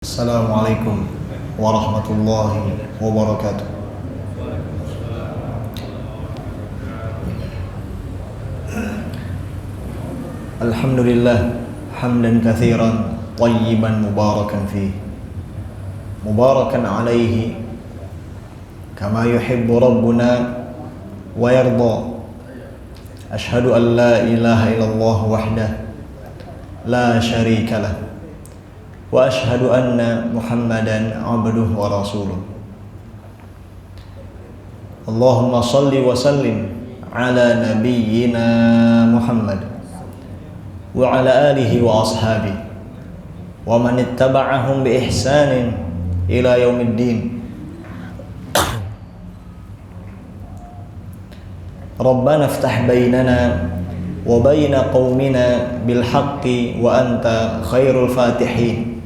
Assalamualaikum warahmatullahi wabarakatuh. Alhamdulillah hamdan katsiran tayyiban mubarakan fihi mubarakan alaihi kama yuhibbu rabbuna wa yarda. Ashhadu an la ilaha illallah wahdah la syarika lah wa ashhadu anna Muhammadan abduhu wa rasuluh. Allahumma salli wa sallim ala nabiyyina Muhammad wa ala alihi wa ashabihi wa man ittaba'ahum bi ihsanin ila yaumiddin. Rabbana iftah bainana wa baina qaumina bil haqqi wa anta khairul fatihin.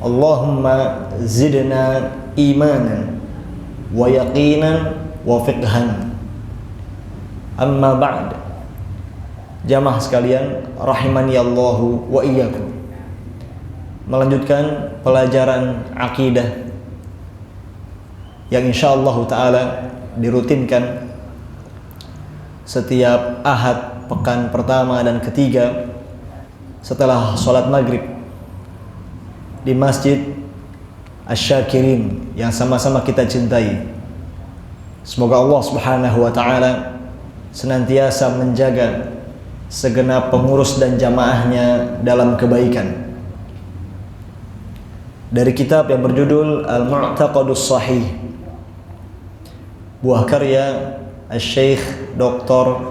Allahumma zidna imanan wa yaqinan wa fiqhan. Amma ba'd. Jamaah sekalian rahimani Allahu wa iyyakum. Melanjutkan pelajaran akidah yang insyaallah taala dirutinkan setiap Ahad pekan pertama dan ketiga setelah sholat maghrib di Masjid Asy-Syakirin yang sama-sama kita cintai. Semoga Allah Subhanahu wa taala senantiasa menjaga segenap pengurus dan jamaahnya dalam kebaikan. Dari kitab yang berjudul Al-Mu'taqadus Shahih, buah karya Al-Syekh Dr.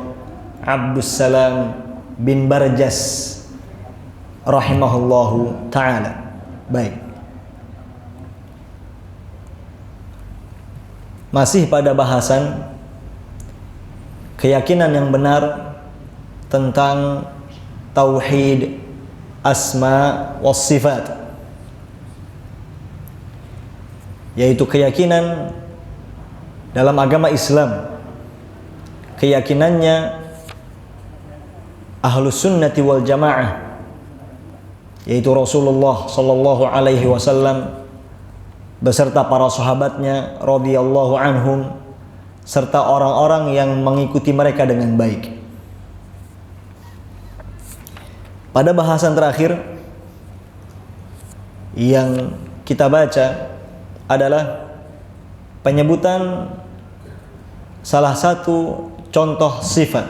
Abdus Salam bin Barjas rahimahullahu ta'ala. Baik, masih pada bahasan keyakinan yang benar tentang tauhid asma was sifat, yaitu keyakinan dalam agama Islam, keyakinannya Ahlus Sunnati wal Jamaah, yaitu Rasulullah sallallahu alaihi wasallam beserta para sahabatnya radhiyallahu anhum serta orang-orang yang mengikuti mereka dengan baik. Pada bahasan terakhir yang kita baca adalah penyebutan salah satu contoh sifat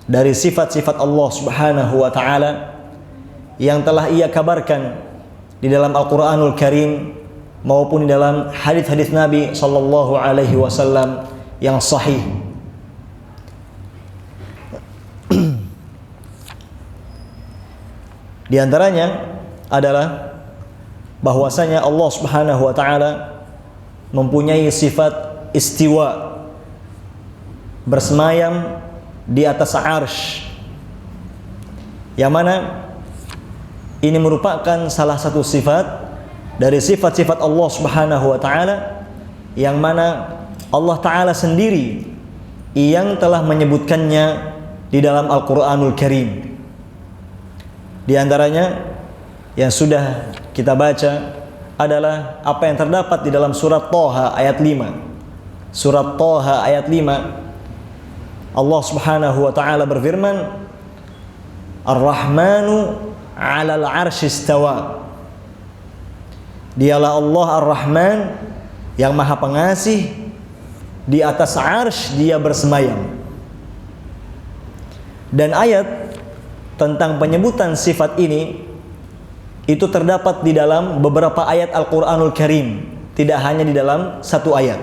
dari sifat-sifat Allah Subhanahu wa taala yang telah Ia kabarkan di dalam Al-Qur'anul Karim maupun di dalam hadis-hadis Nabi sallallahu alaihi wasallam yang sahih. Di antaranya adalah bahwasanya Allah Subhanahu wa taala mempunyai sifat istiwa, bersemayam di atas arsy, yang mana ini merupakan salah satu sifat dari sifat-sifat Allah Subhanahu wa taala yang mana Allah taala sendiri yang telah menyebutkannya di dalam Al-Qur'anul Karim. Di antaranya yang sudah kita baca adalah apa yang terdapat di dalam surat Thaha ayat 5. Surat Thaha ayat 5, Allah Subhanahu wa taala berfirman, Ar-Rahmanu 'alal 'arsy istawa. Dialah Allah Ar-Rahman yang Maha Pengasih, di atas arsy Dia bersemayam. Dan ayat tentang penyebutan sifat ini itu terdapat di dalam beberapa ayat Al-Qur'anul Karim, tidak hanya di dalam satu ayat.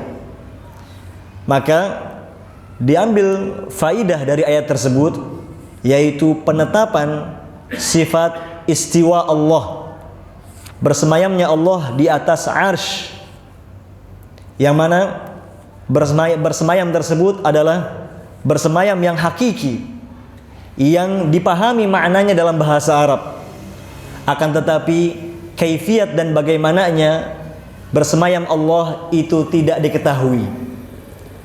Maka diambil faidah dari ayat tersebut, yaitu penetapan sifat istiwa Allah, bersemayamnya Allah di atas arsy, yang mana bersemayam tersebut adalah bersemayam yang hakiki, yang dipahami maknanya dalam bahasa Arab. Akan tetapi kaifiat dan bagaimananya bersemayam Allah itu tidak diketahui,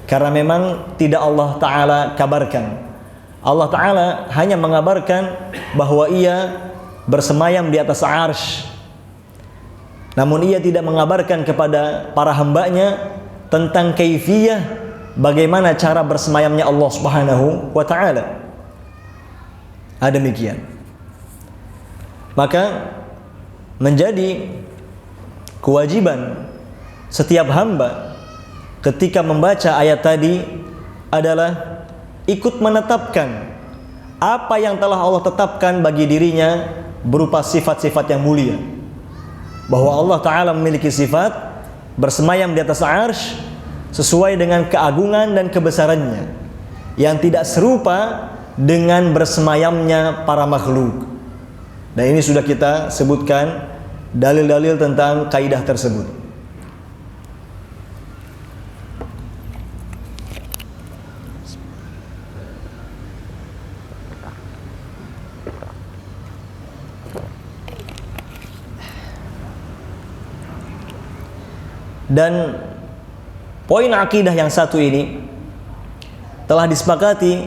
karena memang tidak Allah Ta'ala kabarkan. Allah Ta'ala hanya mengabarkan bahwa Ia bersemayam di atas arsy. namun ia tidak mengabarkan kepada para hambanya tentang kaifiyah bagaimana cara bersemayamnya Allah Subhanahu wa ta'ala. Demikian. Maka menjadi kewajiban setiap hamba ketika membaca ayat tadi adalah ikut menetapkan apa yang telah Allah tetapkan bagi dirinya berupa sifat-sifat yang mulia. Bahwa Allah Ta'ala memiliki sifat bersemayam di atas arsy sesuai dengan keagungan dan kebesarannya yang tidak serupa dengan bersemayamnya para makhluk. Dan ini sudah kita sebutkan dalil-dalil tentang kaidah tersebut. Dan poin akidah yang satu ini telah disepakati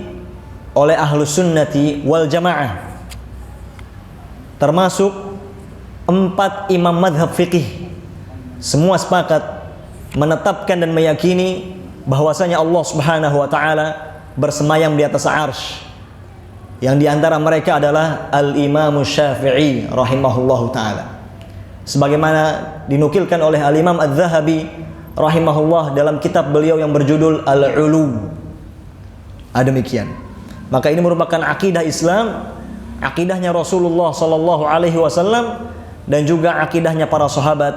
oleh Ahlus Sunnati wal Jamaah, termasuk 4 imam madhab fikih. Semua sepakat menetapkan dan meyakini bahwasanya Allah Subhanahu wa ta'ala bersemayam di atas arsy. Yang diantara mereka adalah Al-Imam Syafi'i rahimahullahu ta'ala, sebagaimana dinukilkan oleh Al-Imam Adz-Dzahabi rahimahullah dalam kitab beliau yang berjudul Al-Ulu. Demikian. Maka ini merupakan akidah Islam, akidahnya Rasulullah sallallahu alaihi wasallam, dan juga akidahnya para sahabat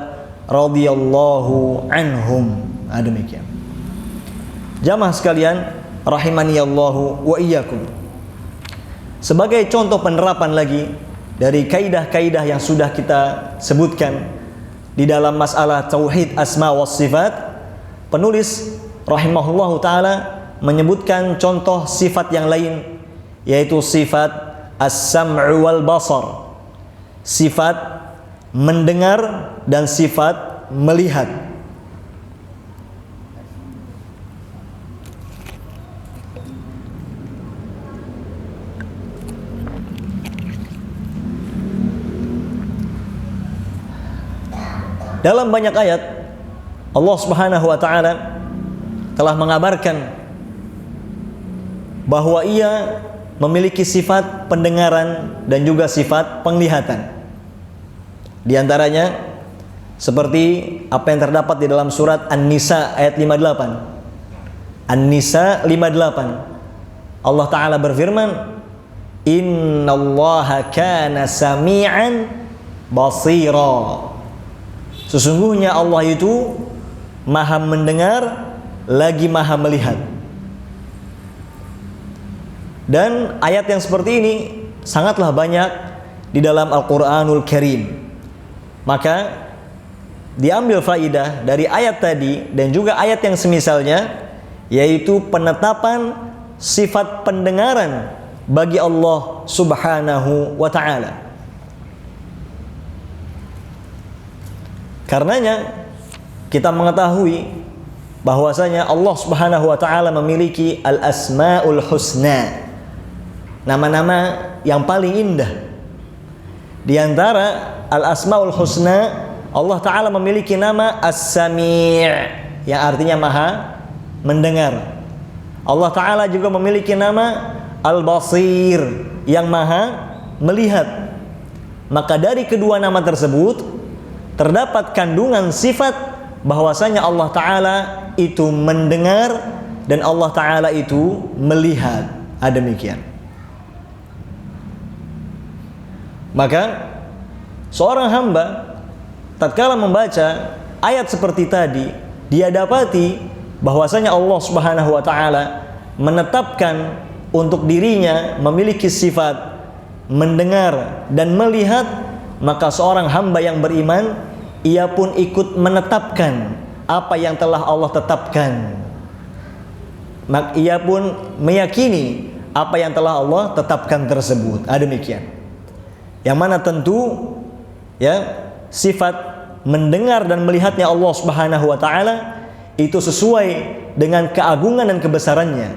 radhiyallahu anhum. Demikian. Jamaah sekalian rahimani Allahu wa iyyakum. Sebagai contoh penerapan lagi dari kaidah-kaidah yang sudah kita sebutkan di dalam masalah tauhid asma was sifat, penulis rahimahullahu taala menyebutkan contoh sifat yang lain, yaitu sifat as-sam'u wal basar, sifat mendengar dan sifat melihat. Dalam banyak ayat Allah Subhanahu wa ta'ala telah mengabarkan bahwa ia memiliki sifat pendengaran dan juga sifat penglihatan. Di antaranya seperti apa yang terdapat di dalam surat An-Nisa ayat 58. An-Nisa 58. Allah Ta'ala berfirman, Innallaha kana sami'an basira. Sesungguhnya Allah itu maha mendengar lagi maha melihat. Dan ayat yang seperti ini sangatlah banyak di dalam Al-Quranul Karim. Maka diambil faidah dari ayat tadi dan juga ayat yang semisalnya, yaitu penetapan sifat pendengaran bagi Allah Subhanahu wa ta'ala. Karenanya kita mengetahui bahwasanya Allah Subhanahu wa ta'ala memiliki al-asmaul husna, nama-nama yang paling indah. Di antara al-asmaul husna, Allah Ta'ala memiliki nama as-sami', yang artinya maha mendengar. Allah Ta'ala juga memiliki nama al-basir, yang maha melihat. Maka dari kedua nama tersebut terdapat kandungan sifat bahwasanya Allah Ta'ala itu mendengar dan Allah Ta'ala itu melihat. Demikian. Maka seorang hamba tatkala membaca ayat seperti tadi, dia dapati bahwasanya Allah Subhanahu wa ta'ala menetapkan untuk dirinya memiliki sifat mendengar dan melihat, maka seorang hamba yang beriman ia pun ikut menetapkan apa yang telah Allah tetapkan. Maka ia pun meyakini apa yang telah Allah tetapkan tersebut. Demikian. Yang mana tentu ya sifat mendengar dan melihatnya Allah Subhanahu wa taala itu sesuai dengan keagungan dan kebesarannya,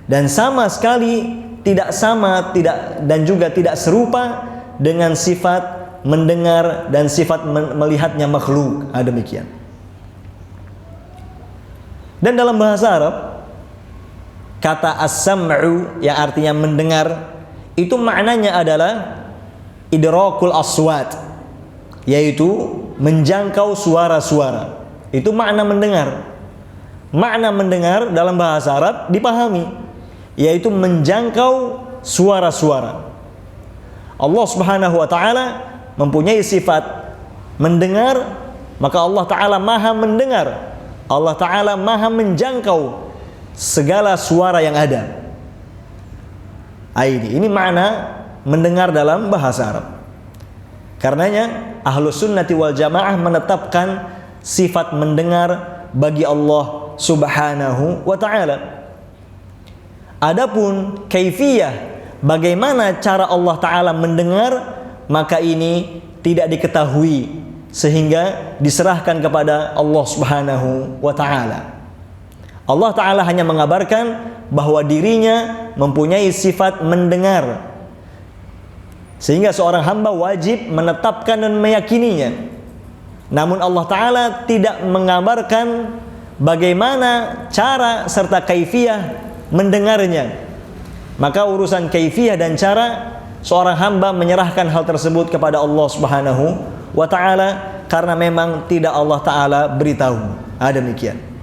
dan sama sekali tidak sama dan juga tidak serupa dengan sifat mendengar, dan sifat melihatnya makhluk. Demikian. Dan dalam bahasa Arab, kata as-sam'u yang artinya mendengar, itu maknanya adalah idrakul aswat, yaitu menjangkau suara-suara. Itu makna mendengar. Makna mendengar dalam bahasa Arab dipahami, yaitu menjangkau suara-suara. Allah Subhanahu wa taala mempunyai sifat mendengar, maka Allah taala Maha mendengar. Allah taala Maha menjangkau segala suara yang ada. Ini makna mendengar dalam bahasa Arab. Karenanya Ahlus Sunnati wal Jamaah menetapkan sifat mendengar bagi Allah Subhanahu wa taala. Adapun kaifiyah, bagaimana cara Allah taala mendengar, maka ini tidak diketahui sehingga diserahkan kepada Allah Subhanahu wa taala. Allah taala hanya mengabarkan bahwa dirinya mempunyai sifat mendengar, sehingga seorang hamba wajib menetapkan dan meyakininya. Namun Allah taala tidak mengabarkan bagaimana cara serta kaifiyah mendengarnya. Maka urusan kaifiyah dan cara, seorang hamba menyerahkan hal tersebut kepada Allah Subhanahu wa taala, karena memang tidak Allah taala beritahu. Demikian.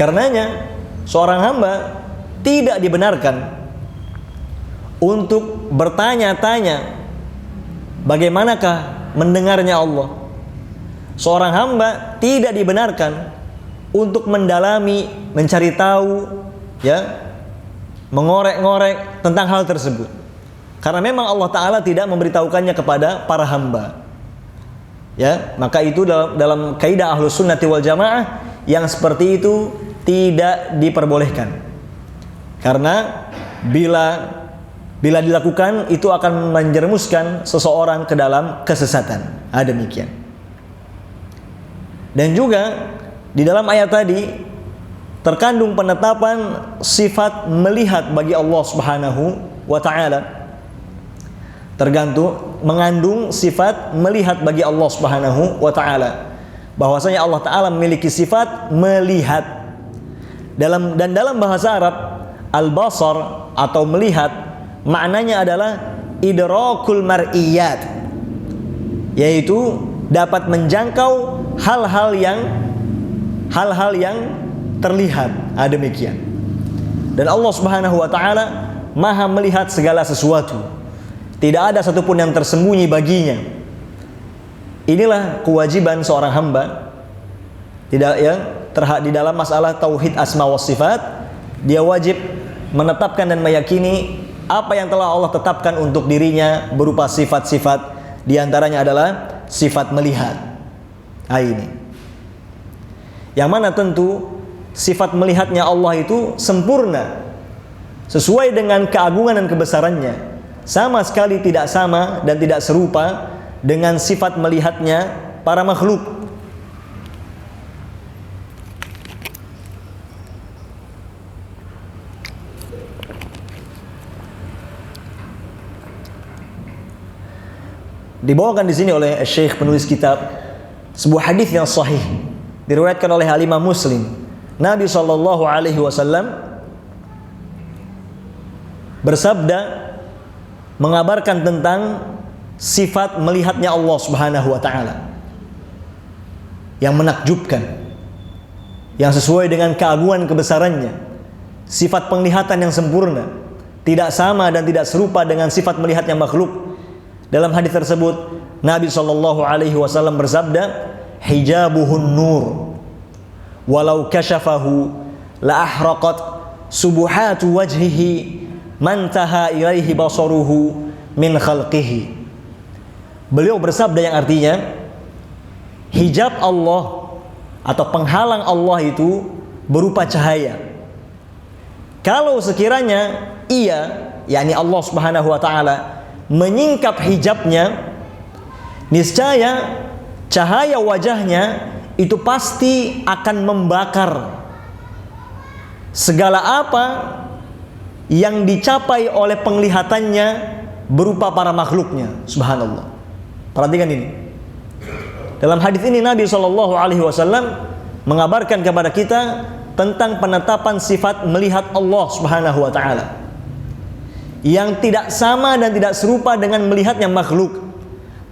Karenanya seorang hamba tidak dibenarkan untuk bertanya-tanya bagaimanakah mendengarnya Allah. Seorang hamba tidak dibenarkan untuk mendalami, mencari tahu, mengorek-ngorek tentang hal tersebut, karena memang Allah taala tidak memberitahukannya kepada para hamba. Maka itu dalam kaidah Ahlus Sunnati wal Jamaah, yang seperti itu tidak diperbolehkan. Karena bila dilakukan, itu akan menjerumuskan seseorang ke dalam kesesatan. Demikian. Dan juga di dalam ayat tadi terkandung penetapan sifat melihat bagi Allah Subhanahu wa taala. Mengandung sifat melihat bagi Allah Subhanahu wa taala. Bahwasanya Allah taala memiliki sifat melihat. Dalam bahasa Arab, al-basar atau melihat maknanya adalah idrakul mar'iyat, yaitu dapat menjangkau hal-hal yang terlihat. Demikian. Dan Allah Subhanahu wa taala Maha melihat segala sesuatu. Tidak ada satupun yang tersembunyi baginya. Inilah kewajiban seorang hamba. Di dalam masalah tauhid asma wa sifat, dia wajib menetapkan dan meyakini apa yang telah Allah tetapkan untuk dirinya berupa sifat-sifat. Di antaranya adalah sifat melihat. Ini yang mana tentu sifat melihatnya Allah itu sempurna, sesuai dengan keagungan dan kebesarannya. Sama sekali tidak sama dan tidak serupa dengan sifat melihatnya para makhluk. Dibawakan di sini oleh Syekh penulis kitab sebuah hadis yang sahih, diriwayatkan oleh Imam Muslim. Nabi sallallahu alaihi wasallam bersabda mengabarkan tentang sifat melihatnya Allah Subhanahu wa taala yang menakjubkan, yang sesuai dengan keagungan kebesarannya. Sifat penglihatan yang sempurna, tidak sama dan tidak serupa dengan sifat melihatnya makhluk. Dalam hadis tersebut Nabi sallallahu alaihi wasallam bersabda, hijabuhun nur walau kasyafahu la ahraqat subuhatu wajhihi mantaha ilaihi basaruhu min khalqihi. Beliau bersabda yang artinya, hijab Allah atau penghalang Allah itu berupa cahaya. Kalau sekiranya ia, yakni Allah Subhanahu wa taala, menyingkap hijabnya, niscaya cahaya wajahnya itu pasti akan membakar segala apa yang dicapai oleh penglihatannya berupa para makhluknya. Subhanallah. Perhatikan ini. Dalam hadis ini Nabi SAW mengabarkan kepada kita tentang penetapan sifat melihat Allah Subhanahu wa taala yang tidak sama dan tidak serupa dengan melihatnya makhluk.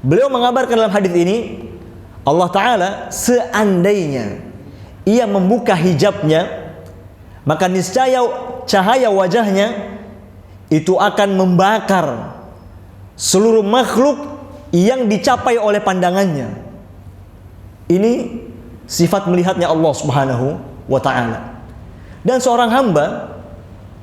Beliau mengabarkan dalam hadis ini, Allah taala seandainya ia membuka hijabnya, maka niscaya cahaya wajahnya itu akan membakar seluruh makhluk yang dicapai oleh pandangannya. Ini sifat melihatnya Allah Subhanahu wa ta'ala. Dan seorang hamba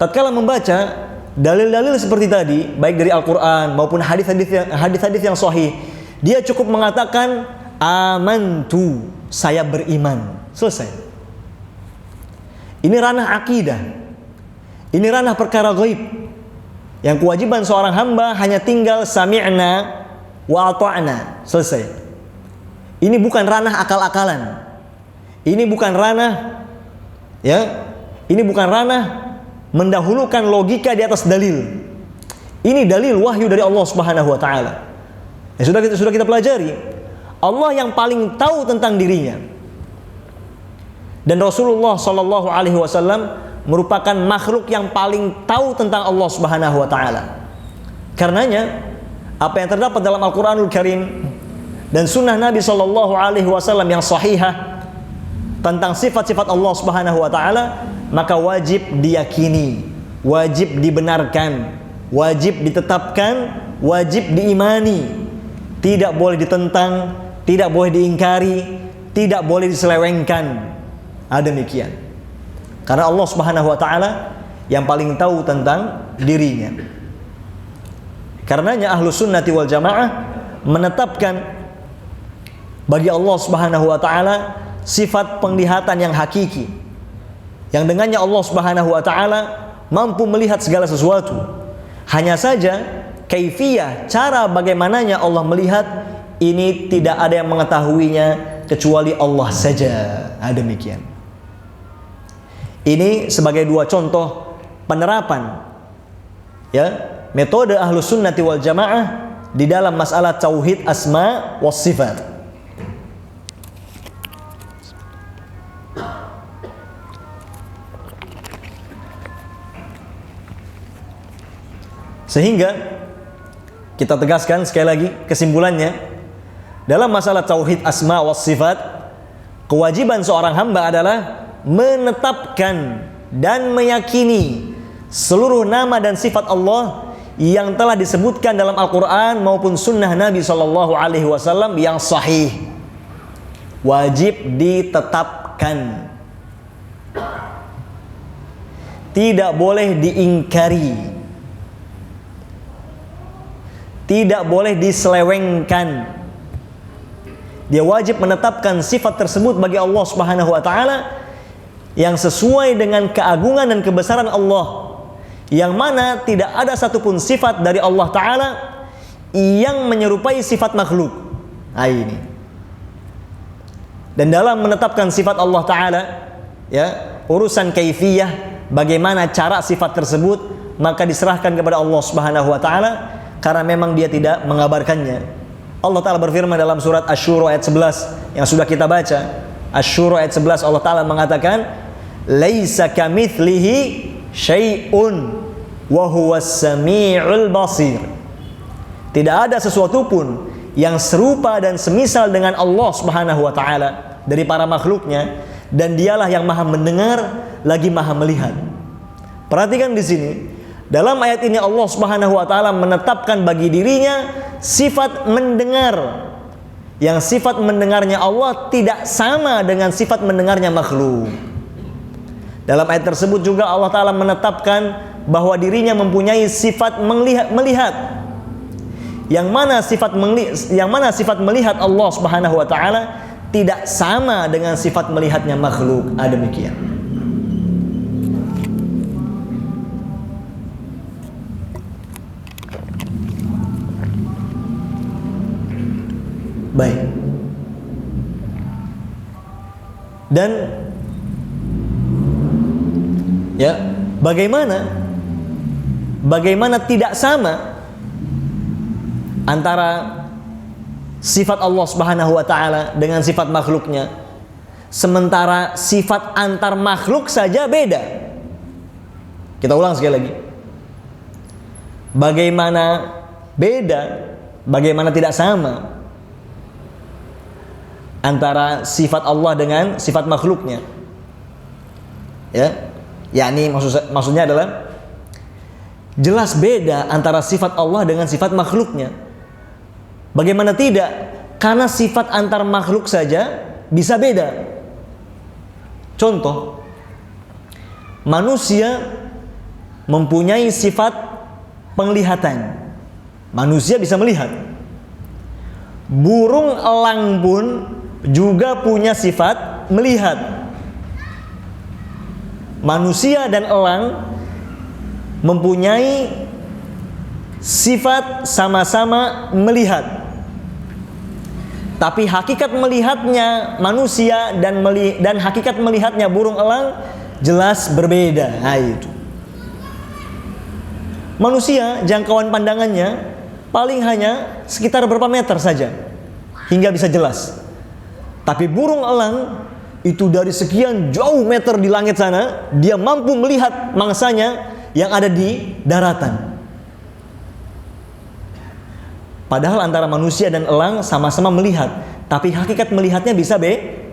tatkala membaca dalil-dalil seperti tadi, baik dari Al-Quran maupun hadis-hadis yang sahih, dia cukup mengatakan amantu, saya beriman. Selesai. Ini ranah akidah. Ini ranah perkara ghaib. Yang kewajiban seorang hamba hanya tinggal sami'na wa ata'na. Selesai. Ini bukan ranah akal-akalan. Ini bukan ranah ini bukan ranah mendahulukan logika di atas dalil. Ini dalil wahyu dari Allah Subhanahu wa taala. Sudah kita pelajari. Allah yang paling tahu tentang dirinya. Dan Rasulullah sallallahu alaihi wasallam merupakan makhluk yang paling tahu tentang Allah Subhanahu wa taala. Karenanya apa yang terdapat dalam Al-Qur'anul Karim dan sunnah Nabi sallallahu alaihi wasallam yang sahihah tentang sifat-sifat Allah Subhanahu wa taala, maka wajib diyakini, wajib dibenarkan, wajib ditetapkan, wajib diimani. Tidak boleh ditentang, tidak boleh diingkari, tidak boleh diselewengkan. Demikian. Karena Allah Subhanahu wa taala yang paling tahu tentang dirinya. Karenanya Ahlus Sunnati wal Jamaah menetapkan bagi Allah Subhanahu wa taala sifat penglihatan yang hakiki, yang dengannya Allah Subhanahu wa taala mampu melihat segala sesuatu. Hanya saja kaifiyah, cara bagaimananya Allah melihat, ini tidak ada yang mengetahuinya kecuali Allah saja. Demikian. Ini sebagai dua contoh penerapan metode Ahlus Sunnati wal Jamaah di dalam masalah tauhid asma was sifat. Sehingga kita tegaskan sekali lagi kesimpulannya, dalam masalah tauhid asma was sifat, kewajiban seorang hamba adalah menetapkan dan meyakini seluruh nama dan sifat Allah yang telah disebutkan dalam Al-Quran maupun sunnah Nabi Sallallahu Alaihi Wasallam yang sahih. Wajib ditetapkan, tidak boleh diingkari, tidak boleh diselewengkan. Dia wajib menetapkan sifat tersebut bagi Allah Subhanahu wa taala yang sesuai dengan keagungan dan kebesaran Allah, yang mana tidak ada satupun sifat dari Allah taala yang menyerupai sifat makhluk. Ini. Dan dalam menetapkan sifat Allah taala, urusan kaifiyah, bagaimana cara sifat tersebut, maka diserahkan kepada Allah Subhanahu wa taala, karena memang dia tidak mengabarkannya. Allah Ta'ala berfirman dalam surat Asy-Syura ayat 11 yang sudah kita baca. Asy-Syura ayat 11 Allah Ta'ala mengatakan, laisa kamitslihi syai'un wa huwas sami'ul basir. Tidak ada sesuatu pun yang serupa dan semisal dengan Allah Subhanahu wa taala dari para makhluknya, dan dialah yang Maha mendengar lagi Maha melihat. Perhatikan di sini, dalam ayat ini Allah Subhanahu wa taala menetapkan bagi dirinya sifat mendengar, yang sifat mendengarnya Allah tidak sama dengan sifat mendengarnya makhluk. Dalam ayat tersebut juga Allah taala menetapkan bahwa dirinya mempunyai sifat melihat, yang mana sifat melihat Allah Subhanahu wa taala tidak sama dengan sifat melihatnya makhluk. Demikian. Baik. Dan ya, bagaimana tidak sama antara sifat Allah Subhanahu wa taala dengan sifat makhluknya, sementara sifat antar makhluk saja beda. Kita ulang sekali lagi. Bagaimana beda, bagaimana tidak sama antara sifat Allah dengan sifat makhluknya. Ya, yakni maksudnya adalah jelas beda antara sifat Allah dengan sifat makhluknya. Bagaimana tidak? Karena sifat antar makhluk saja bisa beda. Contoh, manusia mempunyai sifat penglihatan. Manusia bisa melihat. Burung elang pun juga punya sifat melihat. Manusia dan elang mempunyai sifat sama-sama melihat. Tapi hakikat melihatnya manusia dan hakikat melihatnya burung elang jelas berbeda. Nah, itu. Manusia jangkauan pandangannya paling hanya sekitar berapa meter saja hingga bisa jelas. Tapi burung elang itu dari sekian jauh meter di langit sana, dia mampu melihat mangsanya yang ada di daratan. Padahal antara manusia dan elang sama-sama melihat, tapi hakikat melihatnya bisa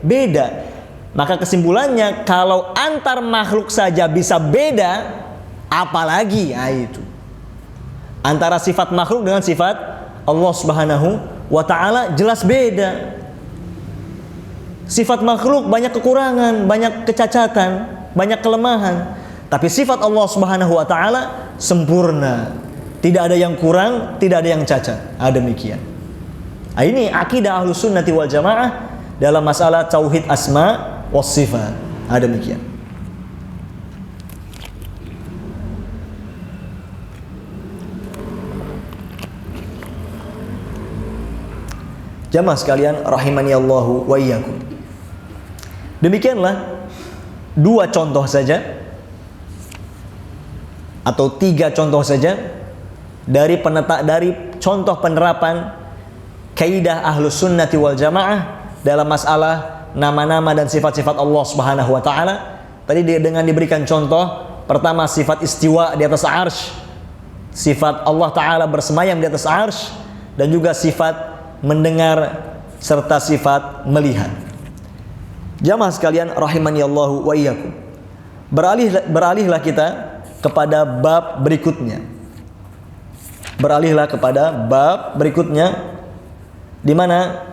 beda. Maka kesimpulannya, kalau antar makhluk saja bisa beda, apalagi itu antara sifat makhluk dengan sifat Allah Subhanahu wa ta'ala jelas beda. Sifat makhluk banyak kekurangan, banyak kecacatan, banyak kelemahan. Tapi sifat Allah Subhanahu wa ta'ala sempurna. Tidak ada yang kurang, tidak ada yang cacat. Demikian. Ini akidah Ahlus Sunnati wal Jamaah dalam masalah tauhid asma was sifat. Demikian. Jamaah sekalian rahimani Allahu wa iyyakum. Demikianlah dua contoh saja atau tiga contoh saja dari contoh penerapan kaidah Ahlus Sunnati wal Jamaah dalam masalah nama-nama dan sifat-sifat Allah Subhanahu wa taala. Tadi dengan diberikan contoh pertama sifat istiwa di atas arsy, sifat Allah taala bersemayam di atas arsy, dan juga sifat mendengar serta sifat melihat. Jamaah sekalian rahimani Allahu wa iyyakum. Beralihlah kita kepada bab berikutnya. Di mana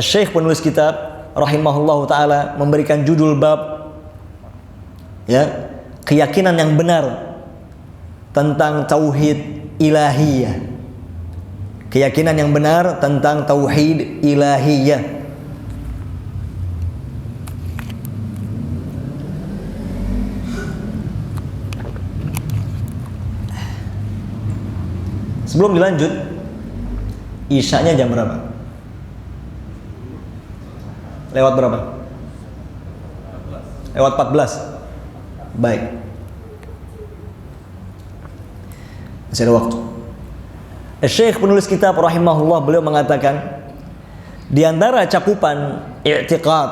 Syekh penulis kitab rahimahullahu taala memberikan judul bab keyakinan yang benar tentang tauhid ilahiyah. Keyakinan yang benar tentang tauhid ilahiyah. Sebelum dilanjut, Isya'nya jam berapa? Lewat berapa? Lewat 14. Baik. Masih ada waktu. Syekh penulis kitab rahimahullah beliau mengatakan di antara cakupan i'tiqad,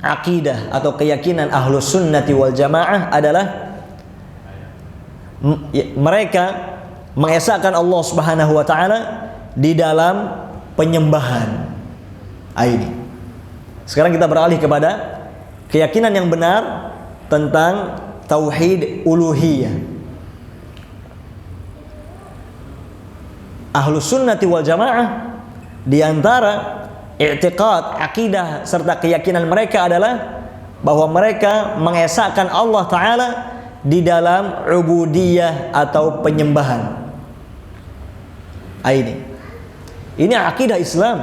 akidah atau keyakinan Ahlus Sunnati wal Jamaah adalah mereka mengesahkan Allah Subhanahu wa taala di dalam penyembahan. Ini. Sekarang kita beralih kepada keyakinan yang benar tentang tauhid uluhiyah. Ahlus Sunnati wal Jamaah di antara i'tiqad, akidah serta keyakinan mereka adalah bahwa mereka mengesahkan Allah taala di dalam ubudiyah atau penyembahan. Ini akidah Islam.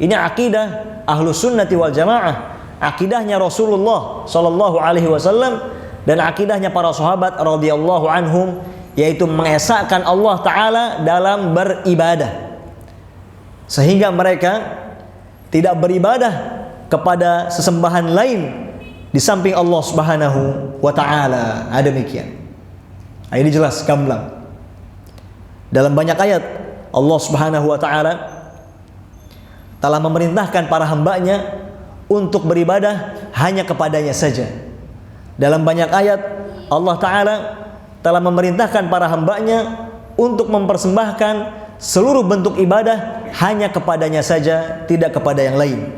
Ini akidah Ahlus Sunnati wal Jamaah, akidahnya Rasulullah sallallahu alaihi wasallam dan akidahnya para sahabat radhiyallahu anhum, yaitu mengesahkan Allah taala dalam beribadah. Sehingga mereka tidak beribadah kepada sesembahan lain di samping Allah Subhanahu wa taala. Demikian. Ini jelas gamblang. Dalam banyak ayat Allah Subhanahu wa taala telah memerintahkan para hambanya untuk beribadah hanya kepadanya saja. Dalam banyak ayat Allah taala telah memerintahkan para hambanya untuk mempersembahkan seluruh bentuk ibadah hanya kepadanya saja, tidak kepada yang lain.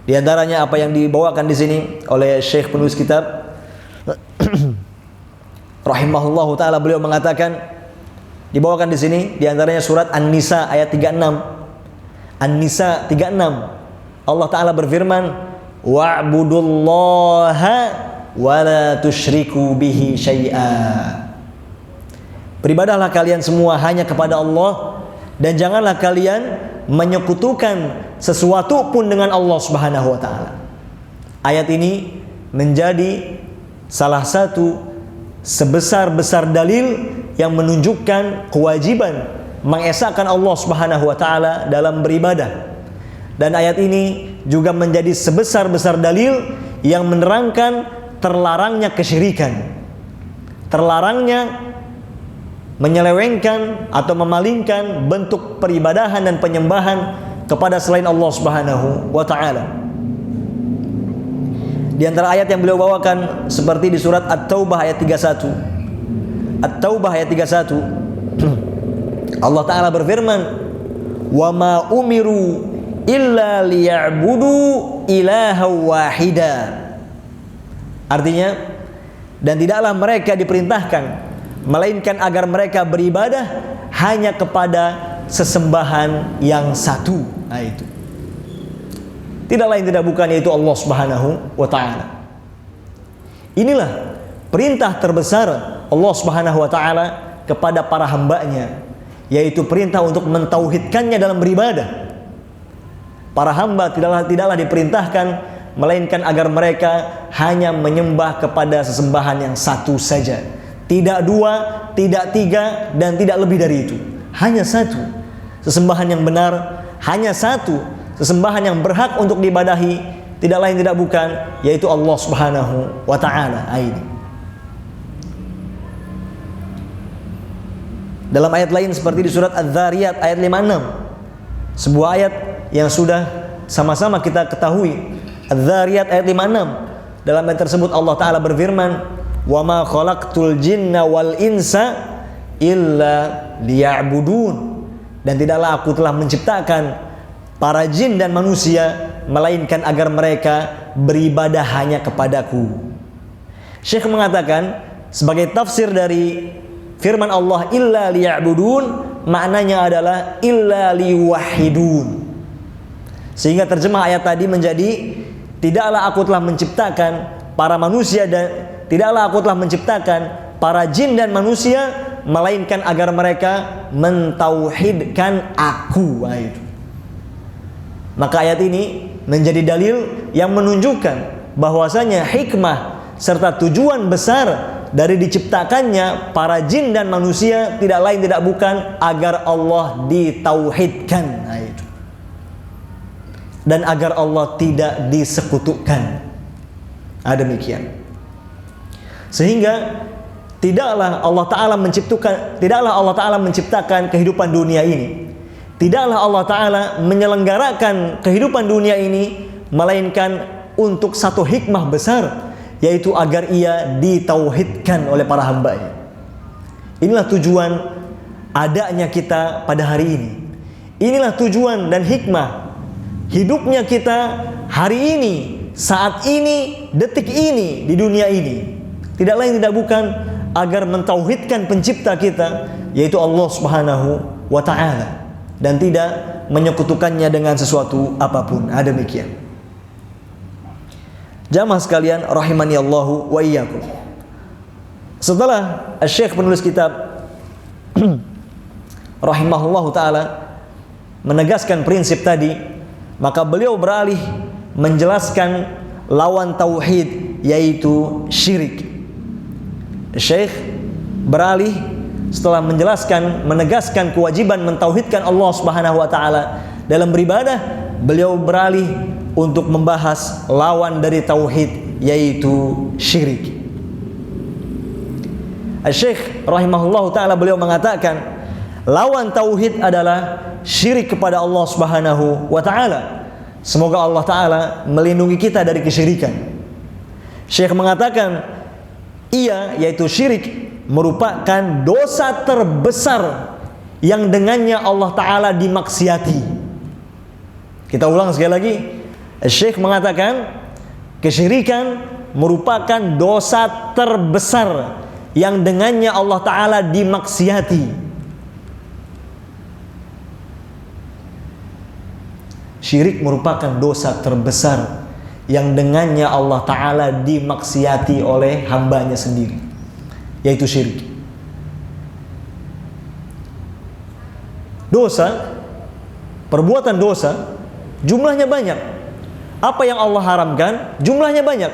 Di antaranya apa yang dibawakan di sini oleh Syekh penulis kitab rahimahullahu taala, beliau mengatakan, dibawakan di sini di antaranya surat An-Nisa ayat 36. An-Nisa 36. Allah taala berfirman, wa'budullaha wa la tusyriku bihi syai'a. Beribadahlah kalian semua hanya kepada Allah dan janganlah kalian menyekutukan sesuatu pun dengan Allah Subhanahu wa taala. Ayat ini menjadi salah satu sebesar-besar dalil yang menunjukkan kewajiban mengesahkan Allah Subhanahu wa taala dalam beribadah. Dan ayat ini juga menjadi sebesar-besar dalil yang menerangkan terlarangnya kesyirikan. Terlarangnya menyelewengkan atau memalingkan bentuk peribadahan dan penyembahan kepada selain Allah Subhanahu wa taala. Di antara ayat yang beliau bawakan seperti di surat At-Taubah ayat 31. At-Taubah ayat 31. Allah taala berfirman, "Wa ma umiru illa liya'budu ilaha wahida." Artinya, dan tidaklah mereka diperintahkan melainkan agar mereka beribadah hanya kepada sesembahan yang satu. Nah, itu. Tidak lain tidak bukan yaitu Allah Subhanahu wa taala. Inilah perintah terbesar Allah Subhanahu wa taala kepada para hambanya, yaitu perintah untuk mentauhidkannya dalam beribadah. Para hamba tidaklah diperintahkan melainkan agar mereka hanya menyembah kepada sesembahan yang satu saja. Tidak dua, tidak tiga, dan tidak lebih dari itu. Hanya satu sesembahan yang benar, hanya satu sesembahan yang berhak untuk diibadahi, tidak lain tidak bukan yaitu Allah Subhanahu wa taala. Ini dalam ayat lain seperti di surat Adz-Dzariyat ayat 56, sebuah ayat yang sudah sama-sama kita ketahui. Adz-Dzariyat ayat 56, dalam ayat tersebut Allah taala berfirman, "Wa ma khalaqtul jinna wal insa illa liya'budun." Dan tidaklah aku telah menciptakan para jin dan manusia melainkan agar mereka beribadah hanya kepadaku. Syekh mengatakan sebagai tafsir dari firman Allah illa liya'budun, maknanya adalah illa liwahidun. Sehingga terjemah ayat tadi menjadi tidaklah aku telah menciptakan para manusia dan tidaklah aku telah menciptakan para jin dan manusia melainkan agar mereka mentauhidkan aku. Itu. Maka ayat ini menjadi dalil yang menunjukkan bahwasanya hikmah serta tujuan besar dari diciptakannya para jin dan manusia tidak lain tidak bukan agar Allah ditauhidkan. Itu. Dan agar Allah tidak disekutukan. Demikian. Sehingga tidaklah Allah Ta'ala menciptakan kehidupan dunia ini. Tidaklah Allah Ta'ala menyelenggarakan kehidupan dunia ini melainkan untuk satu hikmah besar, yaitu agar ia ditauhidkan oleh para hambanya. Inilah tujuan adanya kita pada hari ini. Inilah tujuan dan hikmah hidupnya kita hari ini, saat ini, detik ini, di dunia ini. Tidak lain tidak bukan agar mentauhidkan pencipta kita, yaitu Allah Subhanahu wa ta'ala, dan tidak menyekutukannya dengan sesuatu apapun. Demikian. Jamaah sekalian rahimani Allahu wa iyyakum. Setelah Syekh penulis kitab rahimahullahu taala menegaskan prinsip tadi, maka beliau beralih menjelaskan lawan tauhid, yaitu syirik. Syekh beralih setelah menegaskan kewajiban mentauhidkan Allah Subhanahu wa taala dalam beribadah, beliau beralih untuk membahas lawan dari tauhid, yaitu syirik. Syekh rahimahullah ta'ala beliau mengatakan, lawan tauhid adalah syirik kepada Allah Subhanahu wa ta'ala. Semoga Allah ta'ala melindungi kita dari kesyirikan. Syekh mengatakan, ia yaitu syirik merupakan dosa terbesar yang dengannya Allah ta'ala dimaksiati. Kita ulang sekali lagi. Syekh mengatakan, kesyirikan merupakan dosa terbesar yang dengannya Allah ta'ala dimaksiati. Syirik merupakan dosa terbesar yang dengannya Allah ta'ala dimaksiati oleh hambanya sendiri, yaitu syirik. Dosa, perbuatan dosa, jumlahnya banyak. Apa yang Allah haramkan, jumlahnya banyak.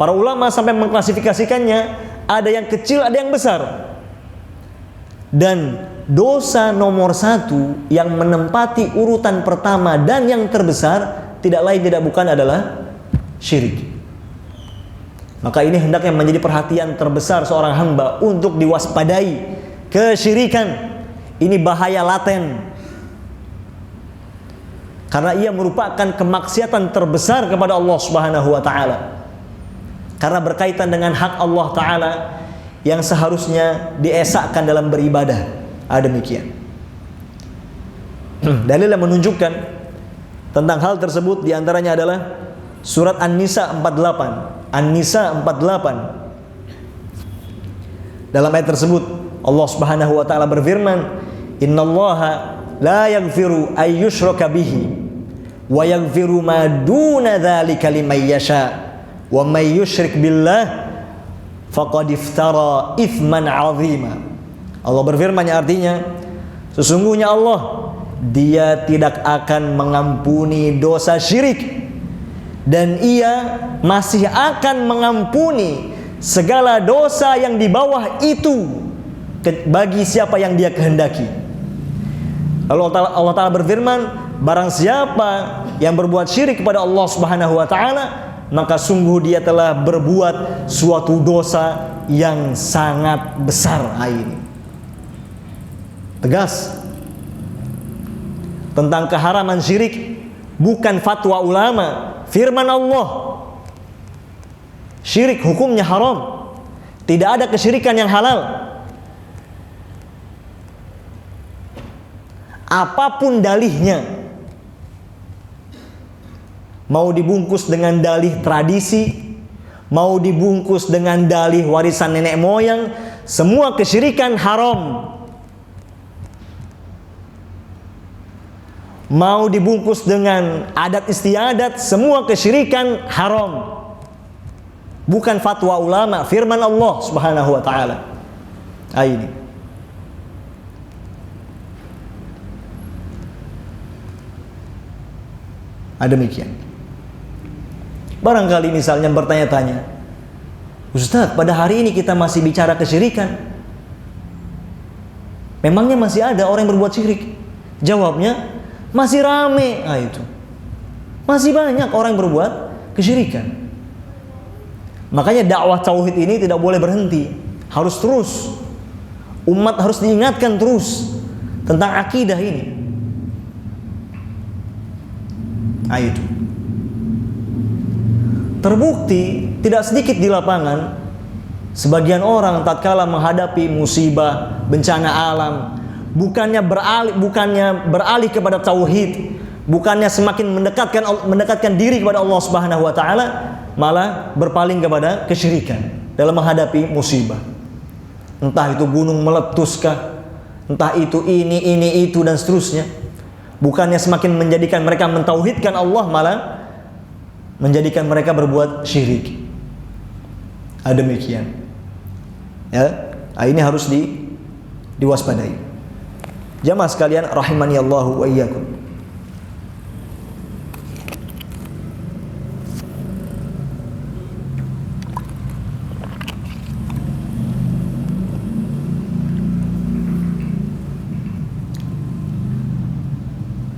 Para ulama sampai mengklasifikasikannya, ada yang kecil, ada yang besar. Dan dosa nomor 1 yang menempati urutan pertama dan yang terbesar, tidak lain tidak bukan adalah syirik. Maka ini hendaknya menjadi perhatian terbesar seorang hamba untuk diwaspadai kesyirikan. Ini bahaya laten, karena ia merupakan kemaksiatan terbesar kepada Allah Subhanahu wa ta'ala. Karena berkaitan dengan hak Allah ta'ala yang seharusnya diesakkan dalam beribadah. Demikian. Dalil yang menunjukkan tentang hal tersebut diantaranya adalah surat An-Nisa 48. An-Nisa 48. Dalam ayat tersebut Allah Subhanahu wa ta'ala berfirman, innallaha la yaghfiru ay yushraka bihi wa yaghfiru ma duna dzalika liman yasha wa may yusyrik billah faqad iftara itsman 'azima. Allah berfirman yang artinya, sesungguhnya Allah, Dia tidak akan mengampuni dosa syirik, dan Ia masih akan mengampuni segala dosa yang di bawah itu bagi siapa yang Dia kehendaki. Lalu Allah Ta'ala berfirman, barang siapa yang berbuat syirik kepada Allah Subhanahu wa ta'ala, maka sungguh dia telah berbuat suatu dosa yang sangat besar. Ini tegas tentang keharaman syirik, bukan fatwa ulama, firman Allah. Syirik hukumnya haram. Tidak ada kesyirikan yang halal. Apapun dalihnya, mau dibungkus dengan dalih tradisi, mau dibungkus dengan dalih warisan nenek moyang, semua kesyirikan haram. Mau dibungkus dengan adat istiadat, semua kesyirikan haram. Bukan fatwa ulama, firman Allah Subhanahu wa ta'ala. Ini demikian. Barangkali misalnya bertanya-tanya, Ustaz, pada hari ini kita masih bicara kesyirikan, memangnya masih ada orang yang berbuat syirik? Jawabnya, masih rame. Itu masih banyak orang yang berbuat kesyirikan. Makanya dakwah tauhid ini tidak boleh berhenti, harus terus. Umat harus diingatkan terus tentang akidah ini. Itu terbukti tidak sedikit di lapangan, sebagian orang tatkala menghadapi musibah, bencana alam, bukannya beralih kepada tauhid, bukannya semakin mendekatkan diri kepada Allah Subhanahu wa ta'ala, malah berpaling kepada kesyirikan dalam menghadapi musibah. Entah itu gunung meletuskah, entah itu ini itu dan seterusnya. Bukannya semakin menjadikan mereka mentauhidkan Allah, malah menjadikan mereka berbuat syirik. Demikian. Ya, ini harus diwaspadai. Jamaah sekalian rahimani Allah wa iyyakum.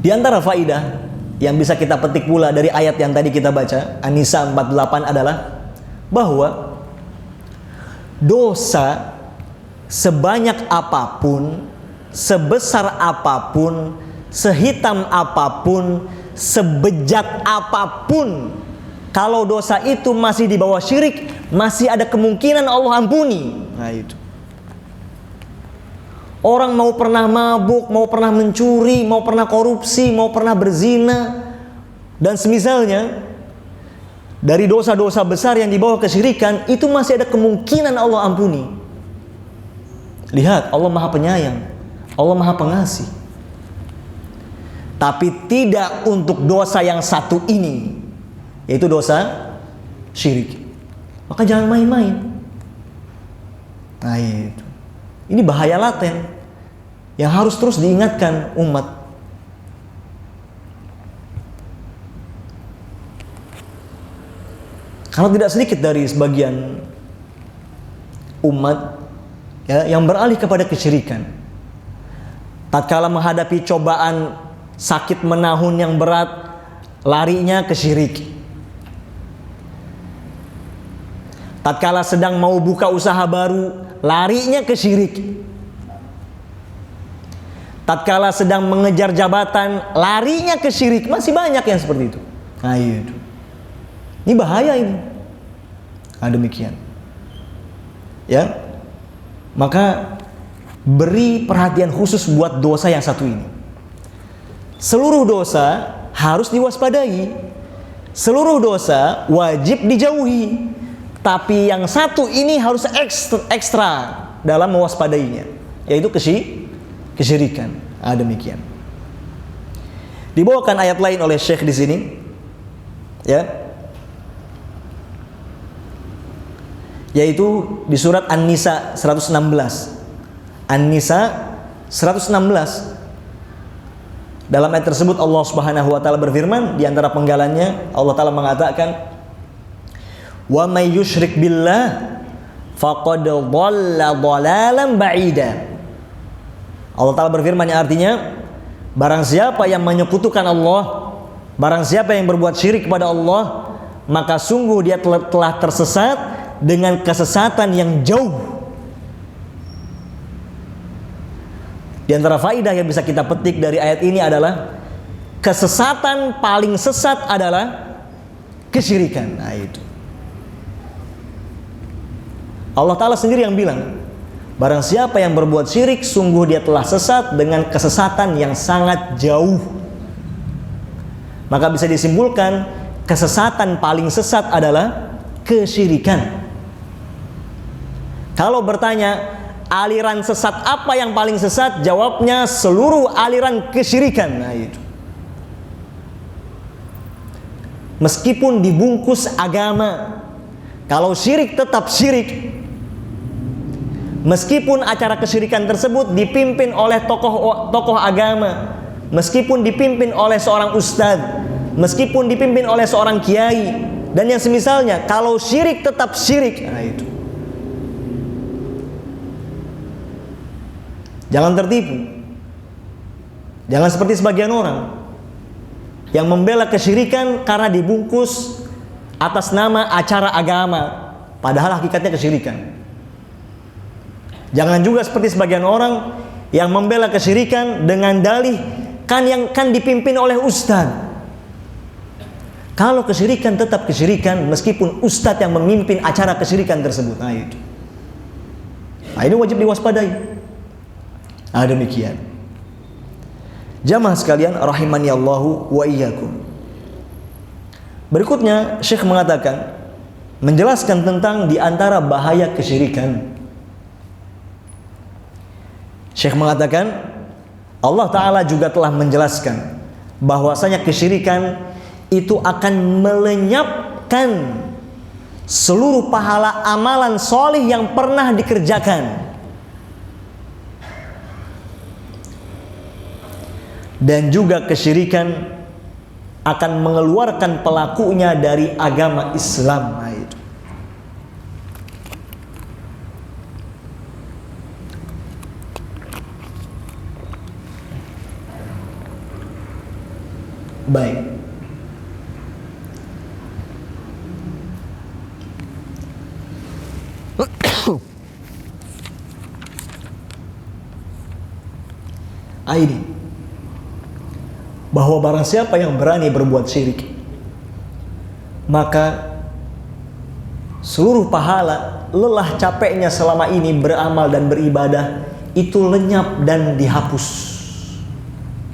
Di antara faidah yang bisa kita petik pula dari ayat yang tadi kita baca, An-Nisa 48, adalah bahwa dosa sebanyak apapun, sebesar apapun, sehitam apapun, sebejat apapun, kalau dosa itu masih di bawah syirik, masih ada kemungkinan Allah ampuni. Nah itu. Orang mau pernah mabuk, mau pernah mencuri, mau pernah korupsi, mau pernah berzina, dan semisalnya, dari dosa-dosa besar yang dibawa kesyirikan, itu masih ada kemungkinan Allah ampuni. Lihat, Allah Maha Penyayang, Allah Maha Pengasih. Tapi tidak untuk dosa yang satu ini, yaitu dosa syirik. Maka jangan main-main. Nah itu. Ini bahaya laten yang harus terus diingatkan umat. Karena tidak sedikit dari sebagian umat ya, yang beralih kepada kesyirikan. Tatkala menghadapi cobaan sakit menahun yang berat, larinya ke syirik. Tatkala sedang mau buka usaha baru, larinya ke syirik. Tatkala sedang mengejar jabatan, larinya ke syirik. Masih banyak yang seperti itu. Nah itu. Ini bahaya ini. Nah, demikian. Ya. Maka beri perhatian khusus buat dosa yang satu ini. Seluruh dosa harus diwaspadai. Seluruh dosa wajib dijauhi. Tapi yang satu ini harus ekstra dalam mewaspadainya, yaitu kesyirikan. Ah, demikian. Dibawakan ayat lain oleh Syekh di sini, ya, yaitu di surat An-Nisa 116. An-Nisa 116. Dalam ayat tersebut Allah Subhanahu wa taala berfirman, di antara penggalannya Allah taala mengatakan, wa may yusyrik billah faqad dhalla dhalalan ba'ida. Allah Ta'ala berfirman yang artinya, barang siapa yang menyekutukan Allah, barang siapa yang berbuat syirik kepada Allah, maka sungguh dia telah tersesat dengan kesesatan yang jauh. Di antara faidah yang bisa kita petik dari ayat ini adalah kesesatan paling sesat adalah kesyirikan. Nah itu. Allah Ta'ala sendiri yang bilang, barang siapa yang berbuat syirik, sungguh dia telah sesat dengan kesesatan yang sangat jauh. Maka bisa disimpulkan, kesesatan paling sesat adalah kesyirikan. Kalau bertanya, aliran sesat apa yang paling sesat? Jawabnya, seluruh aliran kesyirikan. Nah itu. Meskipun dibungkus agama, kalau syirik tetap syirik. Meskipun acara kesyirikan tersebut dipimpin oleh tokoh agama, meskipun dipimpin oleh seorang ustadz, meskipun dipimpin oleh seorang kiai, dan yang semisalnya, kalau syirik tetap syirik. Nah itu. Jangan tertipu. Jangan seperti sebagian orang yang membela kesyirikan karena dibungkus atas nama acara agama, padahal hakikatnya kesyirikan. Jangan juga seperti sebagian orang yang membela kesyirikan dengan dalih kan dipimpin oleh ustadz. Kalau kesyirikan tetap kesyirikan meskipun ustadz yang memimpin acara kesyirikan tersebut. Nah itu. Nah ini wajib diwaspadai. Nah demikian. Jamaah sekalian rahimani Allahu wa iyyakum. Berikutnya Syekh mengatakan, menjelaskan tentang di antara bahaya kesyirikan. Syekh mengatakan, Allah Ta'ala juga telah menjelaskan bahwasanya kesyirikan itu akan melenyapkan seluruh pahala amalan solih yang pernah dikerjakan. Dan juga kesyirikan akan mengeluarkan pelakunya dari agama Islam. Nah, itu. baik. Ini bahwa barang siapa yang berani berbuat syirik, maka seluruh pahala, lelah capeknya selama ini beramal dan beribadah itu lenyap dan dihapus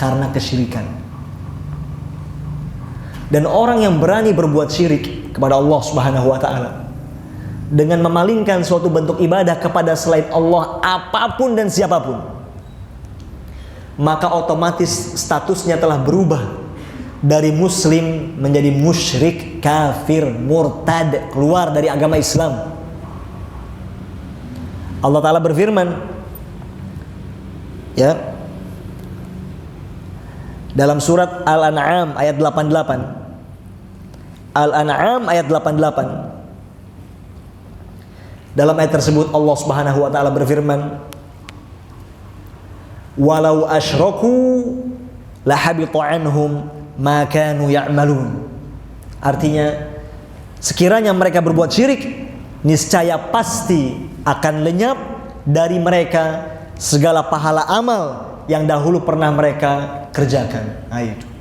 karena kesyirikan. Dan orang yang berani berbuat syirik kepada Allah Subhanahu wa taala dengan memalingkan suatu bentuk ibadah kepada selain Allah, apapun dan siapapun, maka otomatis statusnya telah berubah dari muslim menjadi musyrik, kafir, murtad, keluar dari agama Islam. Allah Ta'ala berfirman, ya, dalam surat Al-An'am ayat 88. Al-An'am ayat 88. Dalam ayat tersebut Allah Subhanahu wa taala berfirman, "Walau asyraku lahabita anhum ma kanu ya'malun." Artinya, sekiranya mereka berbuat syirik, niscaya pasti akan lenyap dari mereka segala pahala amal yang dahulu pernah mereka kerjakan. Nah, itu.